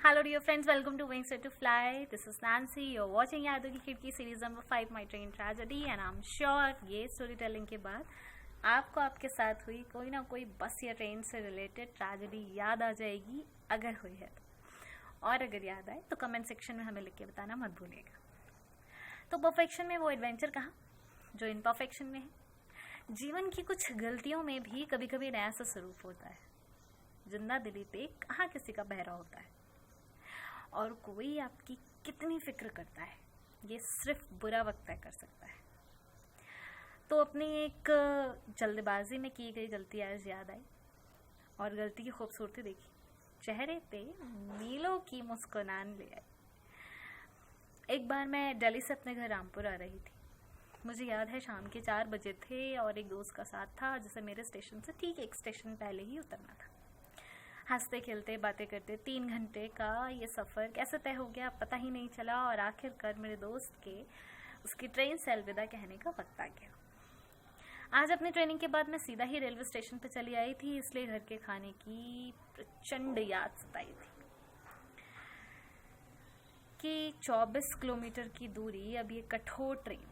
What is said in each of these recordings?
Hello dear friends, welcome to Wings to Fly. This is Nancy. You're watching यादों की खिड़की series number 5 My Train Tragedy and I'm sure ये story telling के बाद आपको आपके साथ हुई कोई ना कोई बस या ट्रेन से रिलेटेड ट्रेजेडी याद आ जाएगी अगर हुई है और अगर याद आए तो कमेंट सेक्शन में हमें लिख के बताना मत भूलिएगा। तो परफेक्शन में वो एडवेंचर कहाँ जो इनपरफेक्शन में है। जीवन की कुछ गलतियों में भी कभी कभी नया सा स्वरूप होता है। जिंदा दिली पे कहाँ किसी का बहरा होता है और कोई आपकी कितनी फिक्र करता है ये सिर्फ बुरा वक्त तय कर सकता है। तो अपनी एक जल्दबाजी में की गई गलती आज याद आई और गलती की खूबसूरती देखी, चेहरे पे मीलों की मुस्कुराहट ले आई। एक बार मैं दिल्ली से अपने घर रामपुर आ रही थी। मुझे याद है शाम के 4 बजे थे और एक दोस्त का साथ था जिसे मेरे स्टेशन से ठीक एक स्टेशन पहले ही उतरना था। हंसते खेलते बातें करते 3 घंटे का ये सफ़र कैसे तय हो गया पता ही नहीं चला और आखिरकार मेरे दोस्त के उसकी ट्रेन से अलविदा कहने का वक्त आ गया। आज अपनी ट्रेनिंग के बाद मैं सीधा ही रेलवे स्टेशन पर चली आई थी, इसलिए घर के खाने की प्रचंड याद सताई थी कि 24 किलोमीटर की दूरी अब ये कठोर ट्रेन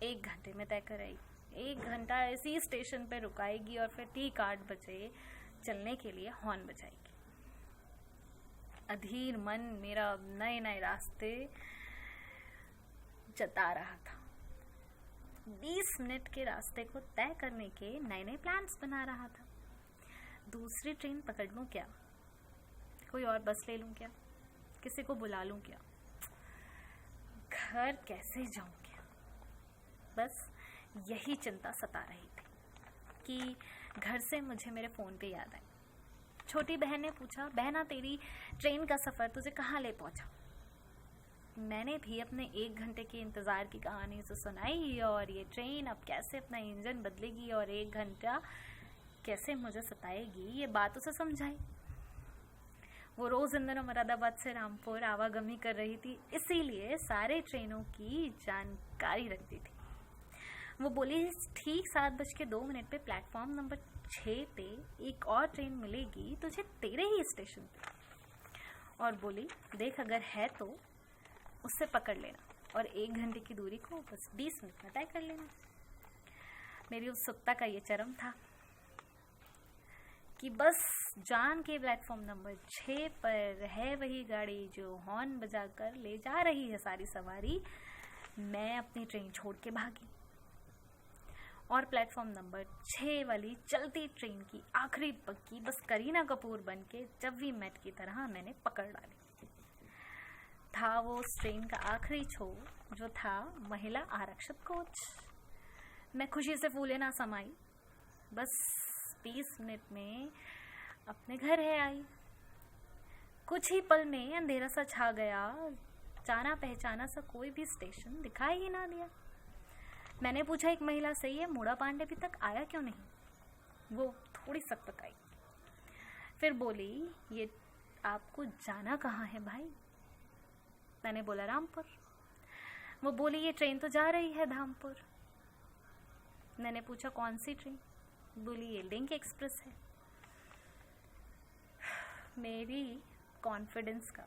1 घंटे में तय कर आई। 1 घंटा इसी स्टेशन पर रुकाएगी और फिर ठीक 8 बजे चलने के लिए हॉर्न बजाएगी। अधीर मन मेरा नए नए रास्ते जता रहा था। 20 मिनट के रास्ते को तय करने के नए नए प्लान्स बना रहा था। दूसरी ट्रेन पकड़ लूं क्या, कोई और बस ले लूं क्या, किसी को बुला लूं क्या, घर कैसे जाऊं क्या, बस यही चिंता सता रही थी कि घर से मुझे मेरे फ़ोन पे याद आई। छोटी बहन ने पूछा, बहना तेरी ट्रेन का सफ़र तुझे कहाँ ले पहुँचा। मैंने भी अपने 1 घंटे के इंतज़ार की कहानी उसे सुनाई और ये ट्रेन अब कैसे अपना इंजन बदलेगी और 1 घंटा कैसे मुझे सताएगी ये बात उसे समझाई। वो रोज़ इन दिनों मुरादाबाद से रामपुर आवागमन कर रही थी, इसीलिए सारे ट्रेनों की जानकारी रखती थी। वो बोली ठीक 7:02 पे प्लेटफॉर्म नंबर 6 पे एक और ट्रेन मिलेगी तुझे तेरे ही स्टेशन पे, और बोली देख अगर है तो उससे पकड़ लेना और 1 घंटे की दूरी को बस 20 मिनट में तय कर लेना। मेरी उत्सुकता का ये चरम था कि बस जान के प्लेटफॉर्म नंबर 6 पर है वही गाड़ी जो हॉर्न बजा कर ले जा रही है सारी सवारी। मैं अपनी ट्रेन छोड़ के भागी और प्लेटफॉर्म नंबर 6 वाली चलती ट्रेन की आखिरी पक्की बस करीना कपूर बन के जब्बी मैट की तरह मैंने पकड़ डाली। था वो उस ट्रेन का आखिरी छोर जो था महिला आरक्षित कोच। मैं खुशी से फूले ना समाई, बस 20 मिनट में अपने घर है आई। कुछ ही पल में अंधेरा सा छा गया, जाना पहचाना सा कोई भी स्टेशन दिखाई ही ना दिया। मैंने पूछा एक महिला से, ये मूड़ा पांडे अभी तक आया क्यों नहीं। वो थोड़ी सकपकाई, फिर बोली ये आपको जाना कहाँ है भाई। मैंने बोला रामपुर। वो बोली ये ट्रेन तो जा रही है धामपुर। मैंने पूछा कौन सी ट्रेन। बोली ये लिंक एक्सप्रेस है। मेरी कॉन्फिडेंस का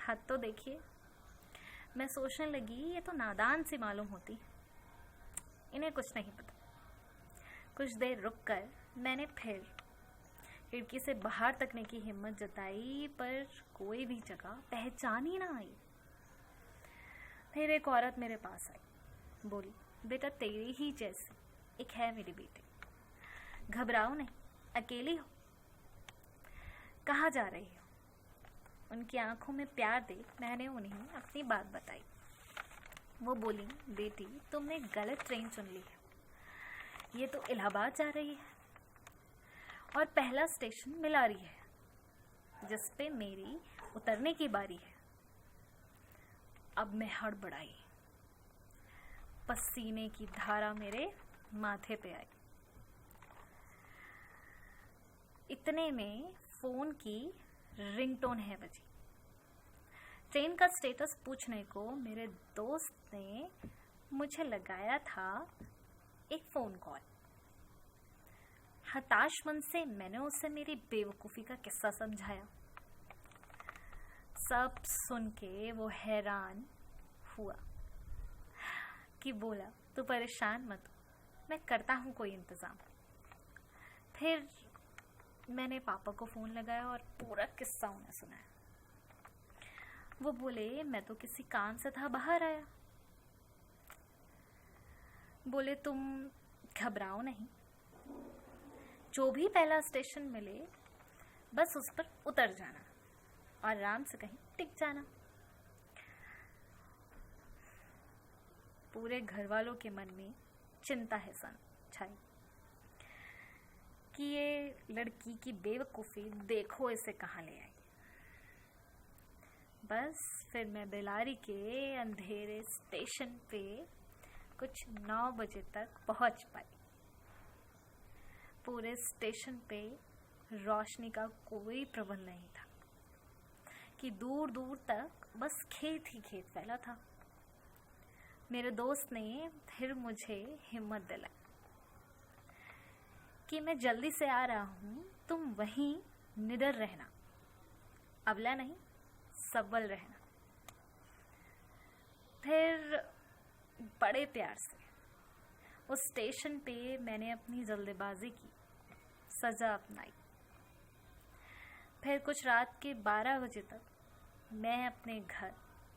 हद तो देखिए। मैं सोचने लगी ये तो नादान सी मालूम होती, इन्हें कुछ नहीं पता। कुछ देर रुककर मैंने फिर खिड़की से बाहर तकने की हिम्मत जताई, पर कोई भी जगह पहचान ही ना आई। फिर एक औरत मेरे पास आई, बोली बेटा तेरी ही जैसी एक है मेरी बेटी, घबराओ नहीं, अकेली हो, कहाँ जा रही हो। उनकी आंखों में प्यार देख मैंने उन्हें अपनी बात बताई। वो बोली बेटी तुमने गलत ट्रेन चुन ली है, ये तो इलाहाबाद जा रही है और पहला स्टेशन मिलारी है जिस पे मेरी उतरने की बारी है। अब मैं हड़बड़ाई, पसीने की धारा मेरे माथे पे आई। इतने में फोन की रिंगटोन है बजी। ट्रेन का स्टेटस पूछने को मेरे दोस्त ने मुझे लगाया था एक फ़ोन कॉल। हताश मन से मैंने उसे मेरी बेवकूफ़ी का किस्सा समझाया। सब सुन के वो हैरान हुआ कि बोला तू परेशान मत हो, मैं करता हूँ कोई इंतज़ाम। फिर मैंने पापा को फ़ोन लगाया और पूरा किस्सा उन्हें सुनाया। वो बोले मैं तो किसी काम से था बाहर आया। बोले तुम घबराओ नहीं, जो भी पहला स्टेशन मिले बस उस पर उतर जाना और आराम से कहीं टिक जाना। पूरे घर वालों के मन में चिंता है छाई कि ये लड़की की बेवकूफ़ी देखो इसे कहाँ ले आई। बस फिर मैं बेलारी के अंधेरे स्टेशन पे कुछ 9 बजे तक पहुंच पाई। पूरे स्टेशन पे रोशनी का कोई प्रबंध नहीं था कि दूर दूर तक बस खेत ही खेत फैला था। मेरे दोस्त ने फिर मुझे हिम्मत दिलाई कि मैं जल्दी से आ रहा हूँ, तुम वहीं निडर रहना, अबला नहीं सबल रहना। फिर बड़े प्यार से उस स्टेशन पे मैंने अपनी जल्दबाजी की सज़ा अपनाई। फिर कुछ रात के 12 बजे तक मैं अपने घर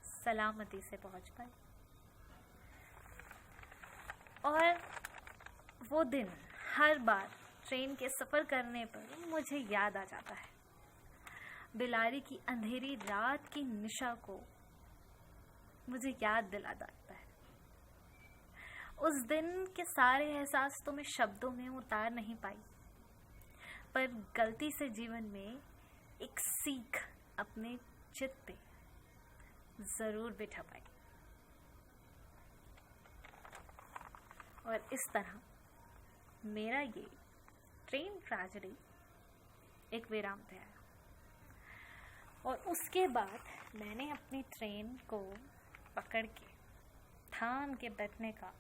सलामती से पहुंच पाई। और वो दिन हर बार ट्रेन के सफ़र करने पर मुझे याद आ जाता है। बेलारी की अंधेरी रात की निशा को मुझे याद दिला देता है। उस दिन के सारे एहसास तो मैं शब्दों में उतार नहीं पाई, पर गलती से जीवन में एक सीख अपने चित्त पे ज़रूर बिठा पाई। और इस तरह मेरा ये ट्रेन ट्रेजेडी एक विराम पे आया। और उसके बाद मैंने अपनी ट्रेन को पकड़ के थाम के बैठने का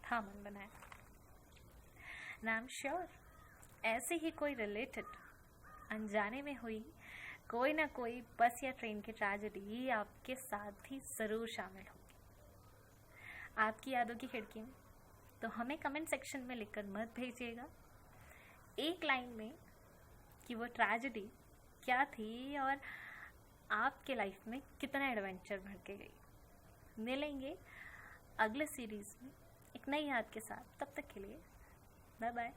था मन बनाया। आई एम श्योर ऐसे ही कोई रिलेटेड अनजाने में हुई कोई ना कोई बस या ट्रेन की ट्रेजेडी आपके साथ भी ज़रूर शामिल होगी। आपकी यादों की खिड़की में तो हमें कमेंट सेक्शन में लिखकर मत भेजिएगा एक लाइन में कि वो ट्रेजेडी क्या थी और आपके लाइफ में कितना एडवेंचर भर के गई। मिलेंगे अगले सीरीज़ में एक नई याद के साथ, तब तक के लिए बाय बाय।